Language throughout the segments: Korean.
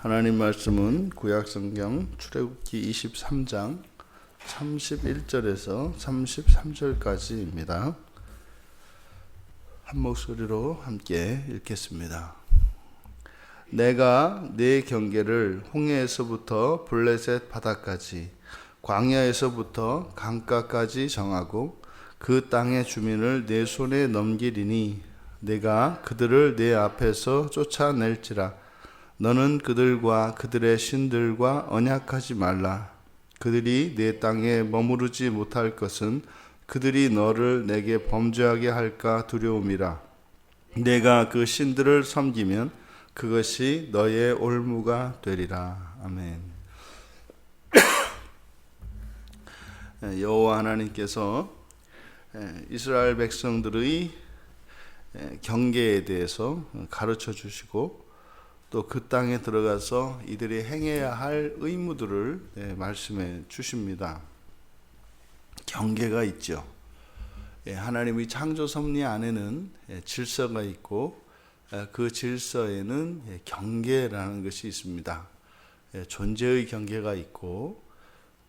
하나님 말씀은 구약성경 출애굽기 23장 31절에서 33절까지입니다. 한 목소리로 함께 읽겠습니다. 내가 네 경계를 홍해에서부터 블레셋 바다까지 광야에서부터 강가까지 정하고 그 땅의 주민을 내 손에 넘기리니 내가 그들을 내 앞에서 쫓아낼지라. 너는 그들과 그들의 신들과 언약하지 말라. 그들이 내 땅에 머무르지 못할 것은 그들이 너를 내게 범죄하게 할까 두려움이라. 내가 그 신들을 섬기면 그것이 너의 올무가 되리라. 아멘. 여호와 하나님께서 이스라엘 백성들의 경계에 대해서 가르쳐 주시고 또 그 땅에 들어가서 이들이 행해야 할 의무들을 말씀해 주십니다. 경계가 있죠. 하나님의 창조 섭리 안에는 질서가 있고 그 질서에는 경계라는 것이 있습니다. 존재의 경계가 있고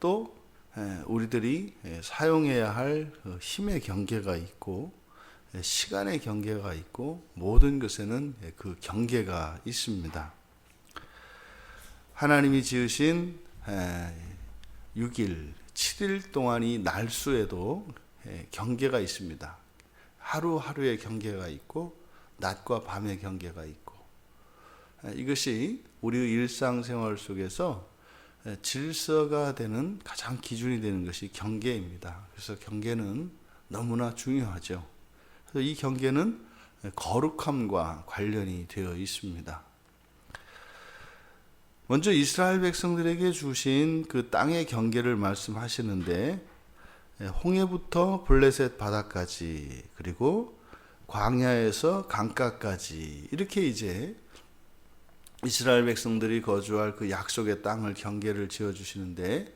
또 우리들이 사용해야 할 힘의 경계가 있고 시간의 경계가 있고 모든 것에는 그 경계가 있습니다. 하나님이 지으신 6일, 7일 동안이 날수에도 경계가 있습니다. 하루하루의 경계가 있고 낮과 밤의 경계가 있고 이것이 우리의 일상생활 속에서 질서가 되는 가장 기준이 되는 것이 경계입니다. 그래서 경계는 너무나 중요하죠. 이 경계는 거룩함과 관련이 되어 있습니다. 먼저 이스라엘 백성들에게 주신 그 땅의 경계를 말씀하시는데 홍해부터 블레셋 바다까지 그리고 광야에서 강가까지 이렇게 이제 이스라엘 백성들이 거주할 그 약속의 땅을 경계를 지어주시는데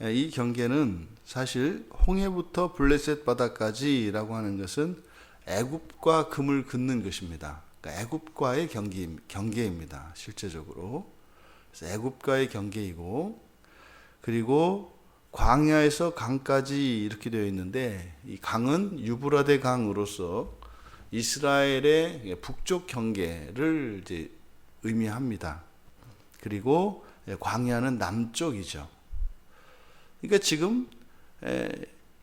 이 경계는 사실 홍해부터 블레셋 바다까지라고 하는 것은 애굽과 금을 긋는 것입니다. 그러니까 애굽과의 경계입니다. 실제적으로. 그래서 애굽과의 경계이고 그리고 광야에서 강까지 이렇게 되어 있는데 이 강은 유브라데 강으로서 이스라엘의 북쪽 경계를 이제 의미합니다. 그리고 광야는 남쪽이죠. 그러니까 지금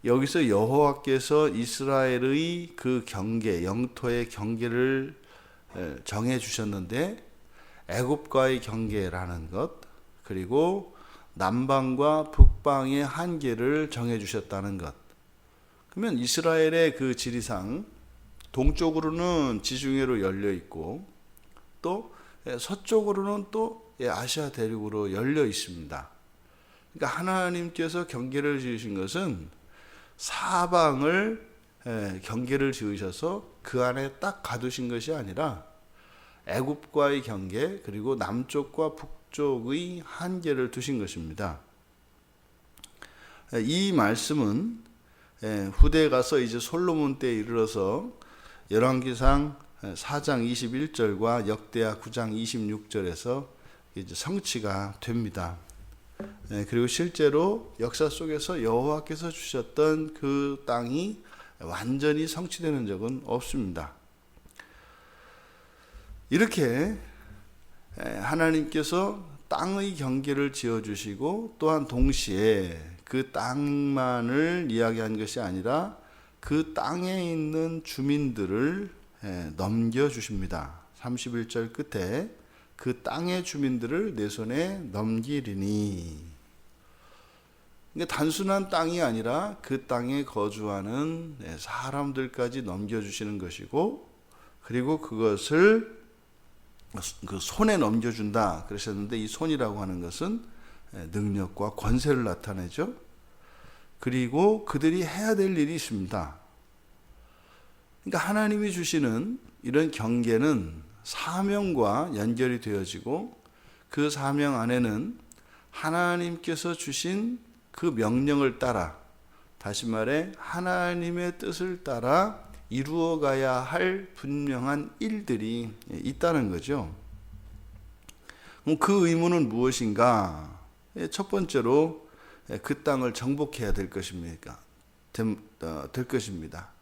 여기서 여호와께서 이스라엘의 그 경계, 영토의 경계를 정해 주셨는데 애굽과의 경계라는 것, 그리고 남방과 북방의 한계를 정해 주셨다는 것. 그러면 이스라엘의 그 지리상 동쪽으로는 지중해로 열려 있고 또 서쪽으로는 또 아시아 대륙으로 열려 있습니다. 그러니까 하나님께서 경계를 지으신 것은 사방을 경계를 지으셔서 그 안에 딱 가두신 것이 아니라 애굽과의 경계 그리고 남쪽과 북쪽의 한계를 두신 것입니다. 이 말씀은 후대에 가서 이제 솔로몬 때에 이르러서 열왕기상 4장 21절과 역대하 9장 26절에서 이제 성취가 됩니다. 그리고 실제로 역사 속에서 여호와께서 주셨던 그 땅이 완전히 성취되는 적은 없습니다. 이렇게 하나님께서 땅의 경계를 지어주시고 또한 동시에 그 땅만을 이야기한 것이 아니라 그 땅에 있는 주민들을 넘겨주십니다. 31절 끝에 그 땅의 주민들을 내 손에 넘기리니. 그러니까 단순한 땅이 아니라 그 땅에 거주하는 사람들까지 넘겨주시는 것이고 그리고 그것을 그 손에 넘겨준다 그러셨는데 이 손이라고 하는 것은 능력과 권세를 나타내죠. 그리고 그들이 해야 될 일이 있습니다. 그러니까 하나님이 주시는 이런 경계는 사명과 연결이 되어지고 그 사명 안에는 하나님께서 주신 그 명령을 따라 다시 말해 하나님의 뜻을 따라 이루어가야 할 분명한 일들이 있다는 거죠. 그 의무는 무엇인가? 첫 번째로 그 땅을 정복해야 될 것입니다.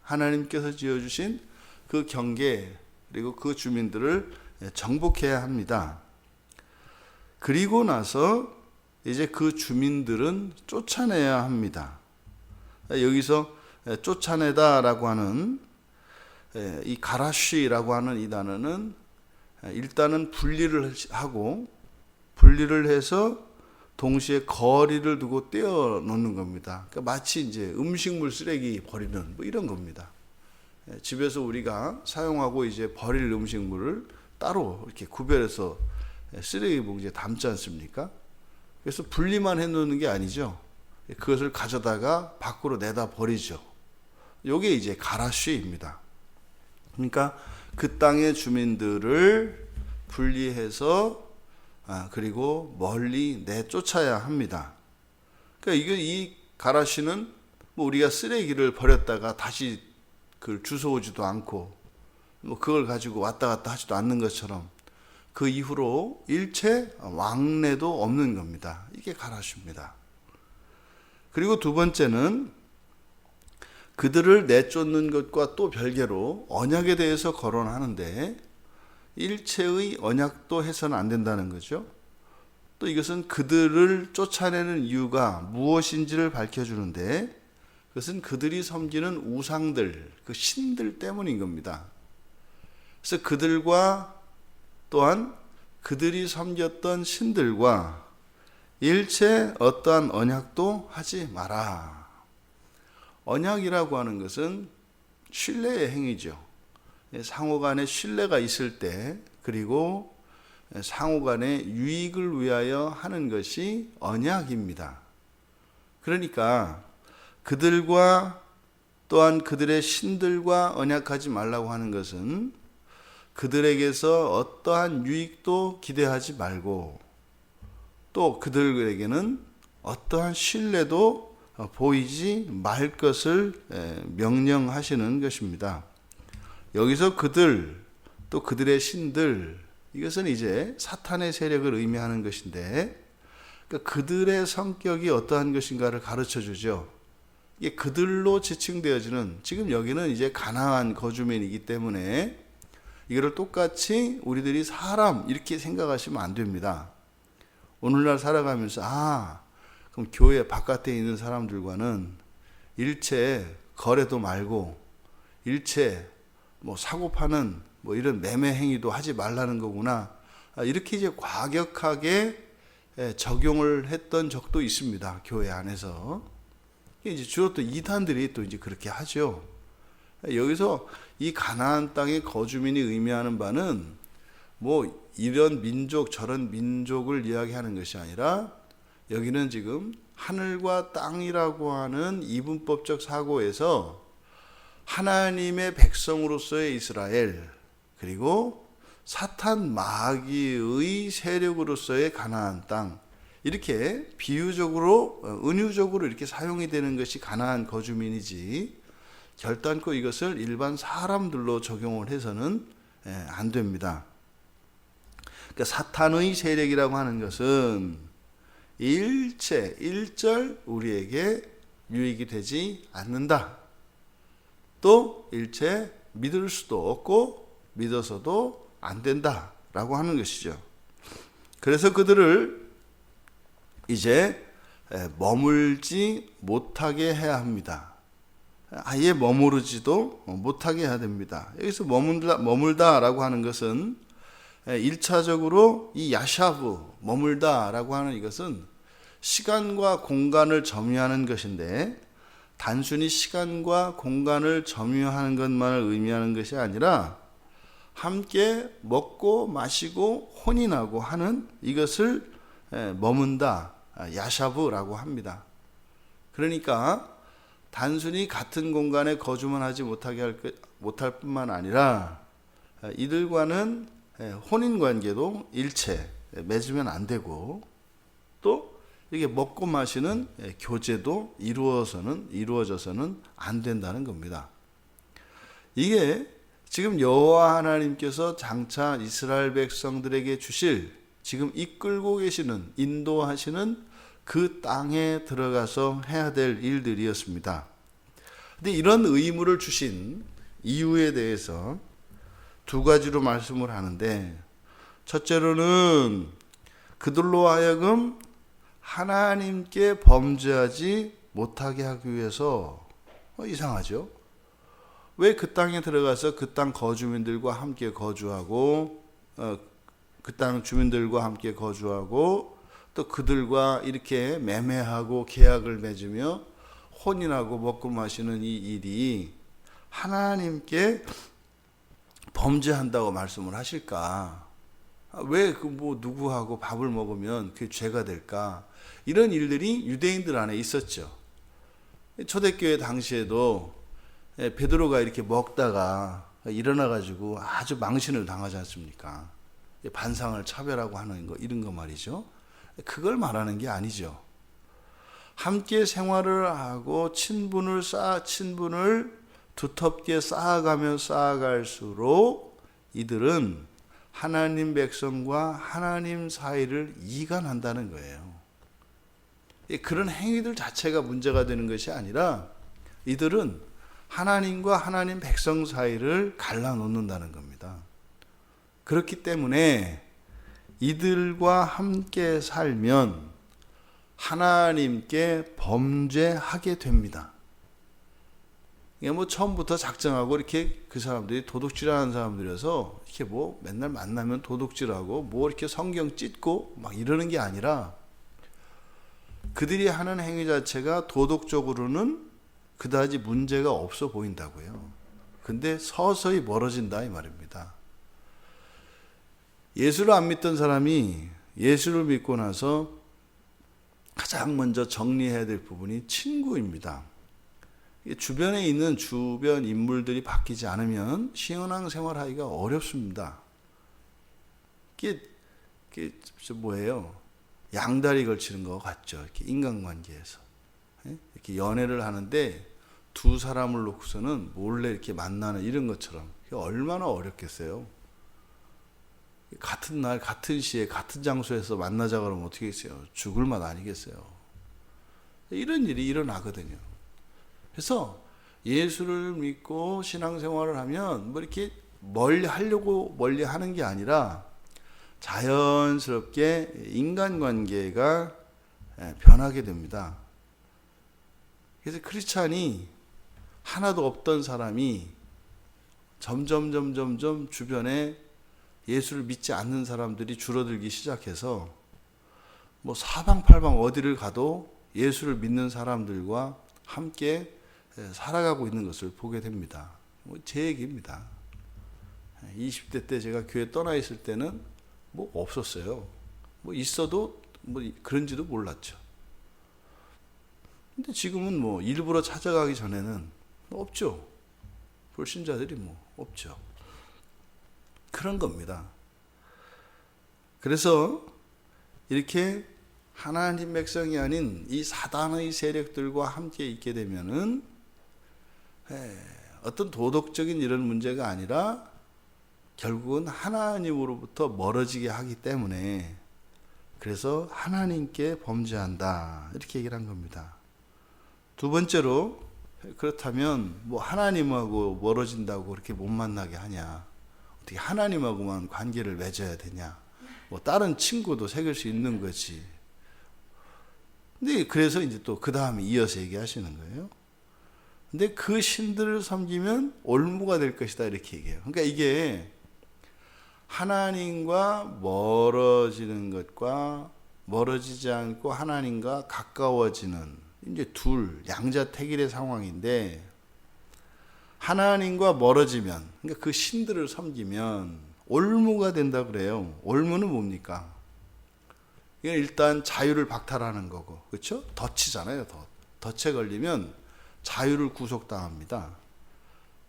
하나님께서 지어주신 그 경계 그리고 그 주민들을 정복해야 합니다. 그리고 나서 이제 그 주민들은 쫓아내야 합니다. 여기서 쫓아내다라고 하는 이 가라쉬라고 하는 이 단어는 일단은 분리를 하고 분리를 해서 동시에 거리를 두고 떼어 놓는 겁니다. 그러니까 마치 이제 음식물 쓰레기 버리는 뭐 이런 겁니다. 집에서 우리가 사용하고 이제 버릴 음식물을 따로 이렇게 구별해서 쓰레기 봉지에 담지 않습니까? 그래서 분리만 해 놓는 게 아니죠. 그것을 가져다가 밖으로 내다 버리죠. 요게 이제 가라쉬입니다. 그러니까 그 땅의 주민들을 분리해서 그리고 멀리 내쫓아야 합니다. 그러니까 이 가라쉬는 뭐 우리가 쓰레기를 버렸다가 다시 그걸 주워오지도 않고 뭐 그걸 가지고 왔다 갔다 하지도 않는 것처럼 그 이후로 일체 왕래도 없는 겁니다. 이게 가라쉬입니다. 그리고 두 번째는 그들을 내쫓는 것과 또 별개로 언약에 대해서 거론하는데 일체의 언약도 해서는 안 된다는 거죠. 또 이것은 그들을 쫓아내는 이유가 무엇인지를 밝혀주는데 그것은 그들이 섬기는 우상들, 그 신들 때문인 겁니다. 그래서 그들과 또한 그들이 섬겼던 신들과 일체 어떠한 언약도 하지 마라. 언약이라고 하는 것은 신뢰의 행위죠. 상호간에 신뢰가 있을 때 그리고 상호간의 유익을 위하여 하는 것이 언약입니다. 그러니까 그들과 또한 그들의 신들과 언약하지 말라고 하는 것은 그들에게서 어떠한 유익도 기대하지 말고 또 그들에게는 어떠한 신뢰도 보이지 말 것을 명령하시는 것입니다. 여기서 그들 또 그들의 신들 이것은 이제 사탄의 세력을 의미하는 것인데 그러니까 그들의 성격이 어떠한 것인가를 가르쳐 주죠. 이게 그들로 지칭되어지는 지금 여기는 이제 가나안 거주민이기 때문에 이거를 똑같이 우리들이 사람 이렇게 생각하시면 안 됩니다. 오늘날 살아가면서 그럼 교회 바깥에 있는 사람들과는 일체 거래도 말고 일체 뭐 사고 파는 뭐 이런 매매 행위도 하지 말라는 거구나. 이렇게 이제 과격하게 적용을 했던 적도 있습니다. 교회 안에서. 이제 주로 또 이단들이 또 이제 그렇게 하죠. 여기서 이 가나안 땅의 거주민이 의미하는 바는 뭐 이런 민족 저런 민족을 이야기하는 것이 아니라 여기는 지금 하늘과 땅이라고 하는 이분법적 사고에서 하나님의 백성으로서의 이스라엘 그리고 사탄 마귀의 세력으로서의 가나안 땅 이렇게 비유적으로 은유적으로 이렇게 사용이 되는 것이 가나안 거주민이지 결단코 이것을 일반 사람들로 적용을 해서는 안 됩니다. 그러니까 사탄의 세력이라고 하는 것은 일체 일절 우리에게 유익이 되지 않는다. 또 일체 믿을 수도 없고 믿어서도 안 된다라고 하는 것이죠. 그래서 그들을 이제 머물지 못하게 해야 합니다. 아예 머무르지도 못하게 해야 됩니다. 여기서 머물다라고 하는 것은 1차적으로 이 야샤브 머물다라고 하는 이것은 시간과 공간을 점유하는 것인데 단순히 시간과 공간을 점유하는 것만을 의미하는 것이 아니라 함께 먹고 마시고 혼인하고 하는 이것을 머문다, 야샤브라고 합니다. 그러니까 단순히 같은 공간에 거주만 하지 못할 뿐만 아니라 이들과는 혼인관계도 일체 맺으면 안 되고 또 이게 먹고 마시는 교제도 이루어져서는 안 된다는 겁니다. 이게 지금 여호와 하나님께서 장차 이스라엘 백성들에게 주실 지금 이끌고 계시는, 인도하시는 그 땅에 들어가서 해야 될 일들이었습니다. 근데 이런 의무를 주신 이유에 대해서 두 가지로 말씀을 하는데, 첫째로는 그들로 하여금 하나님께 범죄하지 못하게 하기 위해서, 이상하죠? 왜 그 땅에 들어가서 그 땅 거주민들과 함께 거주하고, 그 땅 주민들과 함께 거주하고, 또 그들과 이렇게 매매하고 계약을 맺으며 혼인하고 먹고 마시는 이 일이 하나님께 범죄한다고 말씀을 하실까? 왜 누구하고 밥을 먹으면 그게 죄가 될까? 이런 일들이 유대인들 안에 있었죠. 초대교회 당시에도 베드로가 이렇게 먹다가 일어나가지고 아주 망신을 당하지 않습니까? 반상을 차별하고 하는 거, 이런 거 말이죠. 그걸 말하는 게 아니죠. 함께 생활을 하고 친분을 두텁게 쌓아가면 쌓아갈수록 이들은 하나님 백성과 하나님 사이를 이간한다는 거예요. 그런 행위들 자체가 문제가 되는 것이 아니라 이들은 하나님과 하나님 백성 사이를 갈라놓는다는 겁니다. 그렇기 때문에 이들과 함께 살면 하나님께 범죄하게 됩니다. 처음부터 작정하고 이렇게 그 사람들이 도둑질하는 사람들이어서 이렇게 맨날 만나면 도둑질하고 이렇게 성경 찢고 막 이러는 게 아니라, 그들이 하는 행위 자체가 도덕적으로는 그다지 문제가 없어 보인다고요. 근데 서서히 멀어진다 이 말입니다. 예수를 안 믿던 사람이 예수를 믿고 나서 가장 먼저 정리해야 될 부분이 친구입니다. 주변에 있는 주변 인물들이 바뀌지 않으면 신앙생활하기가 어렵습니다. 이게 뭐예요? 양다리 걸치는 것 같죠. 이렇게 인간관계에서. 이렇게 연애를 하는데 두 사람을 놓고서는 몰래 이렇게 만나는 이런 것처럼, 얼마나 어렵겠어요. 같은 날, 같은 시에, 같은 장소에서 만나자 그러면 어떻게 했어요? 죽을 맛 아니겠어요. 이런 일이 일어나거든요. 그래서 예수를 믿고 신앙생활을 하면 이렇게 멀리 하는 게 아니라 자연스럽게 인간관계가 변하게 됩니다. 그래서 크리스찬이 하나도 없던 사람이 점점 주변에 예수를 믿지 않는 사람들이 줄어들기 시작해서 사방팔방 어디를 가도 예수를 믿는 사람들과 함께 살아가고 있는 것을 보게 됩니다. 제 얘기입니다. 20대 때 제가 교회 떠나 있을 때는 없었어요. 있어도 그런지도 몰랐죠. 근데 지금은 일부러 찾아가기 전에는 없죠. 불신자들이 없죠. 그런 겁니다. 그래서 이렇게 하나님 백성이 아닌 이 사단의 세력들과 함께 있게 되면은 어떤 도덕적인 이런 문제가 아니라 결국은 하나님으로부터 멀어지게 하기 때문에, 그래서 하나님께 범죄한다 이렇게 얘기를 한 겁니다. 두 번째로, 그렇다면 하나님하고 멀어진다고 그렇게 못 만나게 하냐? 어떻게 하나님하고만 관계를 맺어야 되냐? 다른 친구도 사귈 수 있는 거지. 근데 그래서 이제 또 그 다음에 이어서 얘기하시는 거예요. 근데 그 신들을 섬기면 올무가 될 것이다 이렇게 얘기해요. 그러니까 이게 하나님과 멀어지는 것과 멀어지지 않고 하나님과 가까워지는 이제 양자택일의 상황인데, 하나님과 멀어지면, 그러니까 그 신들을 섬기면 올무가 된다 그래요. 올무는 뭡니까? 이건 일단 자유를 박탈하는 거고, 그렇죠? 덫이잖아요. 덫에 걸리면 자유를 구속당합니다.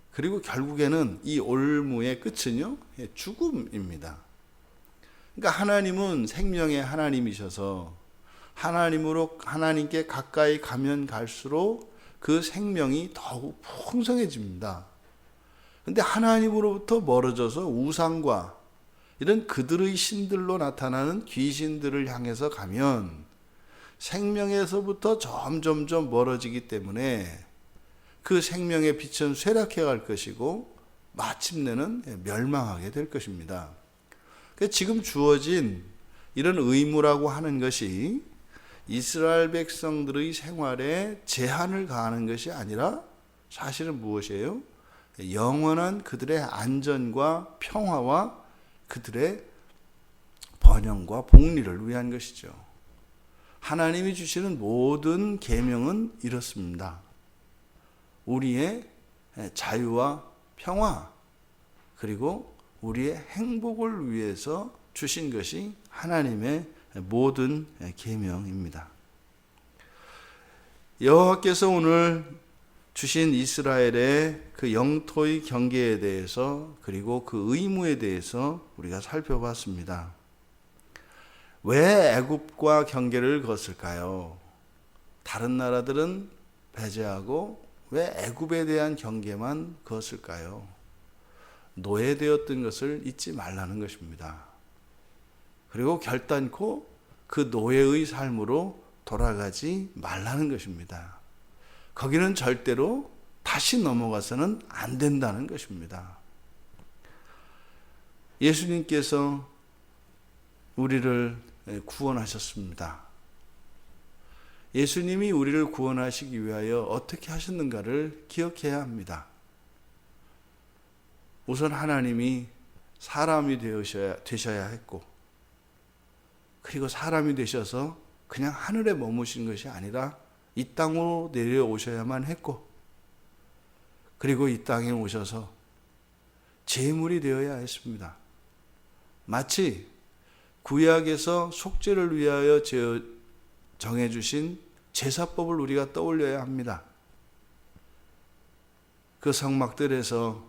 그리고 결국에는 이 올무의 끝은요, 죽음입니다. 그러니까 하나님은 생명의 하나님이셔서 하나님께 가까이 가면 갈수록 그 생명이 더욱 풍성해집니다. 근데 하나님으로부터 멀어져서 우상과 이런 그들의 신들로 나타나는 귀신들을 향해서 가면 생명에서부터 점점점 멀어지기 때문에 그 생명의 빛은 쇠락해 갈 것이고 마침내는 멸망하게 될 것입니다. 지금 주어진 이런 의무라고 하는 것이 이스라엘 백성들의 생활에 제한을 가하는 것이 아니라 사실은 무엇이에요? 영원한 그들의 안전과 평화와 그들의 번영과 복리를 위한 것이죠. 하나님이 주시는 모든 계명은 이렇습니다. 우리의 자유와 평화 그리고 우리의 행복을 위해서 주신 것이 하나님의 모든 계명입니다. 여호와께서 오늘 주신 이스라엘의 그 영토의 경계에 대해서 그리고 그 의무에 대해서 우리가 살펴봤습니다. 왜 애굽과 경계를 걷을까요? 다른 나라들은 배제하고 왜 애굽에 대한 경계만 걷을까요? 노예되었던 것을 잊지 말라는 것입니다. 그리고 결단코 그 노예의 삶으로 돌아가지 말라는 것입니다. 거기는 절대로 다시 넘어가서는 안 된다는 것입니다. 예수님께서 우리를 구원하셨습니다. 예수님이 우리를 구원하시기 위하여 어떻게 하셨는가를 기억해야 합니다. 우선 하나님이 사람이 되셔야 했고, 그리고 사람이 되셔서 그냥 하늘에 머무신 것이 아니라 이 땅으로 내려오셔야만 했고, 그리고 이 땅에 오셔서 제물이 되어야 했습니다. 마치 구약에서 속죄를 위하여 정해주신 제사법을 우리가 떠올려야 합니다. 그 성막들에서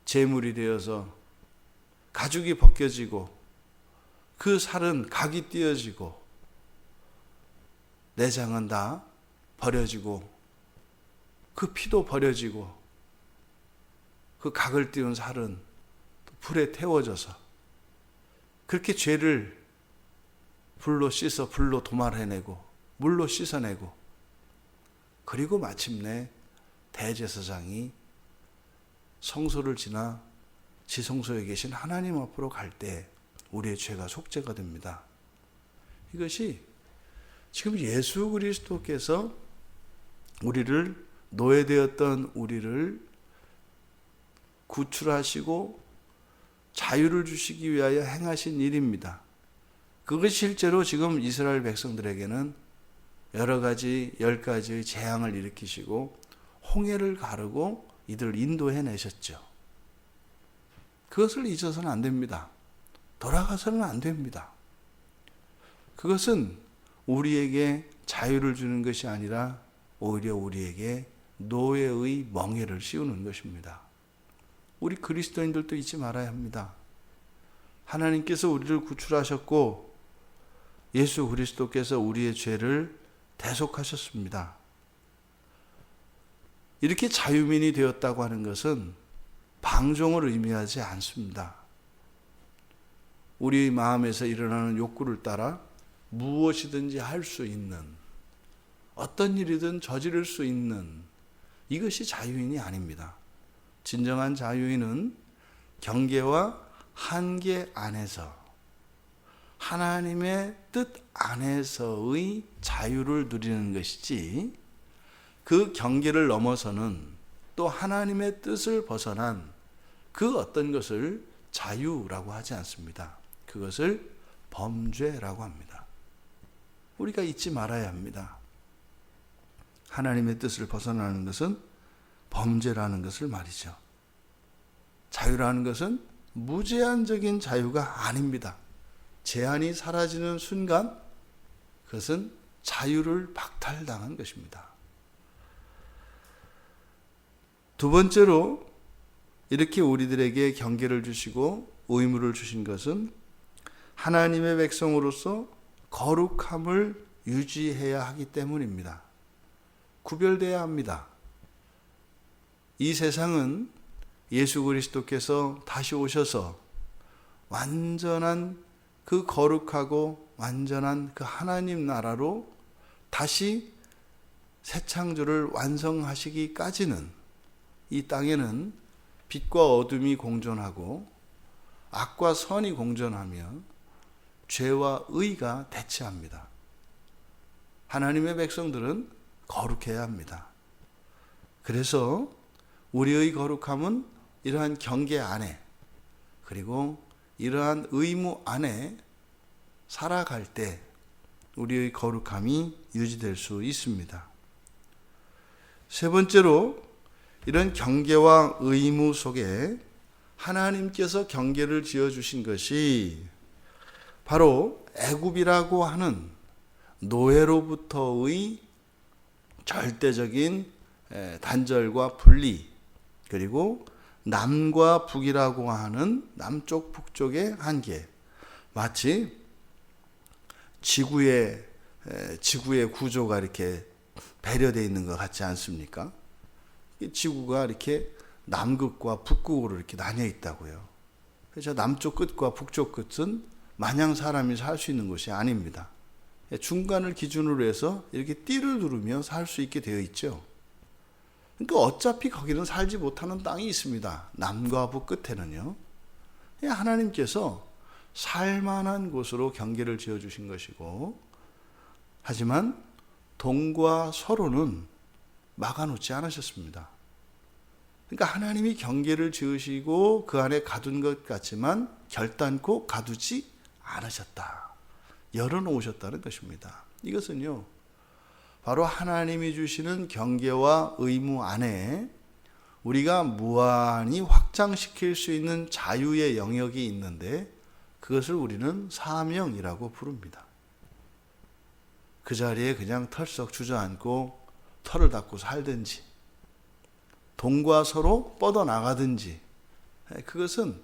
제물이 되어서 가죽이 벗겨지고 그 살은 각이 띄어지고 내장은 다 버려지고 그 피도 버려지고 그 각을 띄운 살은 불에 태워져서 그렇게 죄를 불로 씻어 불로 도말해내고 물로 씻어내고 그리고 마침내 대제사장이 성소를 지나 지성소에 계신 하나님 앞으로 갈 때 우리의 죄가 속죄가 됩니다. 이것이 지금 예수 그리스도께서 우리를 노예되었던 우리를 구출하시고 자유를 주시기 위하여 행하신 일입니다. 그것이 실제로 지금 이스라엘 백성들에게는 여러 가지 10가지의 재앙을 일으키시고 홍해를 가르고 이들을 인도해내셨죠. 그것을 잊어서는 안 됩니다. 돌아가서는 안 됩니다. 그것은 우리에게 자유를 주는 것이 아니라 오히려 우리에게 노예의 멍에를 씌우는 것입니다. 우리 그리스도인들도 잊지 말아야 합니다. 하나님께서 우리를 구출하셨고 예수 그리스도께서 우리의 죄를 대속하셨습니다. 이렇게 자유민이 되었다고 하는 것은 방종을 의미하지 않습니다. 우리 마음에서 일어나는 욕구를 따라 무엇이든지 할 수 있는, 어떤 일이든 저지를 수 있는, 이것이 자유인이 아닙니다. 진정한 자유인은 경계와 한계 안에서 하나님의 뜻 안에서의 자유를 누리는 것이지, 그 경계를 넘어서는 또 하나님의 뜻을 벗어난 그 어떤 것을 자유라고 하지 않습니다. 그것을 범죄라고 합니다. 우리가 잊지 말아야 합니다. 하나님의 뜻을 벗어나는 것은 범죄라는 것을 말이죠. 자유라는 것은 무제한적인 자유가 아닙니다. 제한이 사라지는 순간 그것은 자유를 박탈당한 것입니다. 두 번째로 이렇게 우리들에게 경계를 주시고 의무를 주신 것은 하나님의 백성으로서 거룩함을 유지해야 하기 때문입니다. 구별돼야 합니다. 이 세상은 예수 그리스도께서 다시 오셔서 완전한 그 거룩하고 완전한 그 하나님 나라로 다시 새 창조를 완성하시기까지는 이 땅에는 빛과 어둠이 공존하고 악과 선이 공존하며 죄와 의가 대치합니다. 하나님의 백성들은 거룩해야 합니다. 그래서 우리의 거룩함은 이러한 경계 안에 그리고 이러한 의무 안에 살아갈 때 우리의 거룩함이 유지될 수 있습니다. 세 번째로 이런 경계와 의무 속에 하나님께서 경계를 지어주신 것이 바로 애굽이라고 하는 노예로부터의 절대적인 단절과 분리, 그리고 남과 북이라고 하는 남쪽 북쪽의 한계, 마치 지구의 구조가 이렇게 배려되어 있는 것 같지 않습니까? 지구가 이렇게 남극과 북극으로 이렇게 나뉘어 있다고요. 그래서 남쪽 끝과 북쪽 끝은 마냥 사람이 살 수 있는 곳이 아닙니다. 중간을 기준으로 해서 이렇게 띠를 누르며 살 수 있게 되어 있죠. 그러니까 어차피 거기는 살지 못하는 땅이 있습니다. 남과 북 끝에는요. 하나님께서 살만한 곳으로 경계를 지어주신 것이고, 하지만 동과 서로는 막아놓지 않으셨습니다. 그러니까 하나님이 경계를 지으시고 그 안에 가둔 것 같지만 결단코 가두지 않으셨다. 열어놓으셨다는 것입니다. 이것은요, 바로 하나님이 주시는 경계와 의무 안에 우리가 무한히 확장시킬 수 있는 자유의 영역이 있는데 그것을 우리는 사명이라고 부릅니다. 그 자리에 그냥 털썩 주저앉고 털을 닫고 살든지 동과 서로 뻗어나가든지 그것은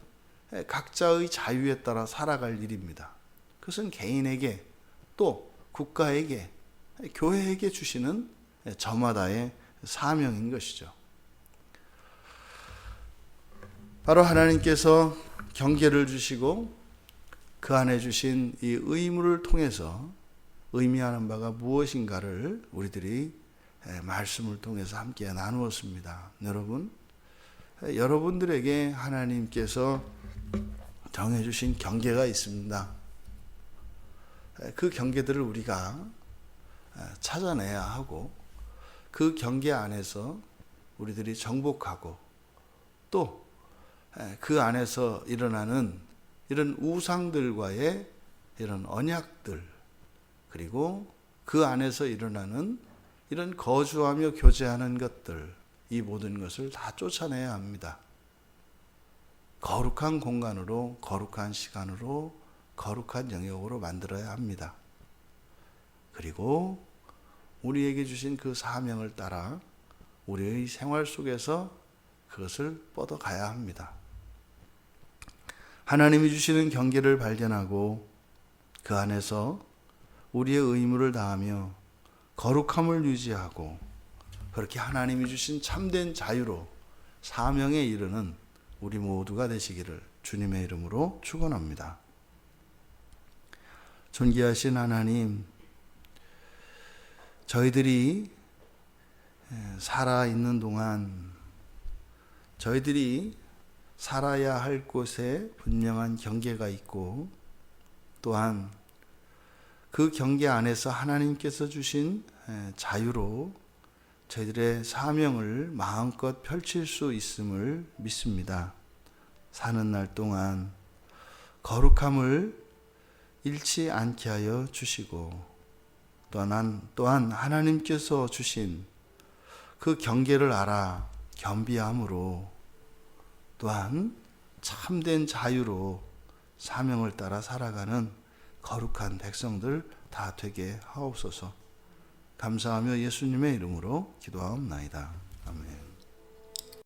각자의 자유에 따라 살아갈 일입니다. 그것은 개인에게 또 국가에게 교회에게 주시는 저마다의 사명인 것이죠. 바로 하나님께서 경계를 주시고 그 안에 주신 이 의무를 통해서 의미하는 바가 무엇인가를 우리들이 말씀을 통해서 함께 나누었습니다. 여러분들에게 하나님께서 정해주신 경계가 있습니다. 그 경계들을 우리가 찾아내야 하고 그 경계 안에서 우리들이 정복하고 또 그 안에서 일어나는 이런 우상들과의 이런 언약들, 그리고 그 안에서 일어나는 이런 거주하며 교제하는 것들, 이 모든 것을 다 쫓아내야 합니다. 거룩한 공간으로, 거룩한 시간으로, 거룩한 영역으로 만들어야 합니다. 그리고 우리에게 주신 그 사명을 따라 우리의 생활 속에서 그것을 뻗어가야 합니다. 하나님이 주시는 경계를 발견하고 그 안에서 우리의 의무를 다하며 거룩함을 유지하고 그렇게 하나님이 주신 참된 자유로 사명에 이르는 우리 모두가 되시기를 주님의 이름으로 축원합니다. 존귀하신 하나님, 저희들이 살아있는 동안 저희들이 살아야 할 곳에 분명한 경계가 있고 또한 그 경계 안에서 하나님께서 주신 자유로 저희들의 사명을 마음껏 펼칠 수 있음을 믿습니다. 사는 날 동안 거룩함을 잃지 않게 하여 주시고 또한 하나님께서 주신 그 경계를 알아 겸비함으로 또한 참된 자유로 사명을 따라 살아가는 거룩한 백성들 다 되게 하옵소서. 감사하며 예수님의 이름으로 기도하옵나이다. 아멘.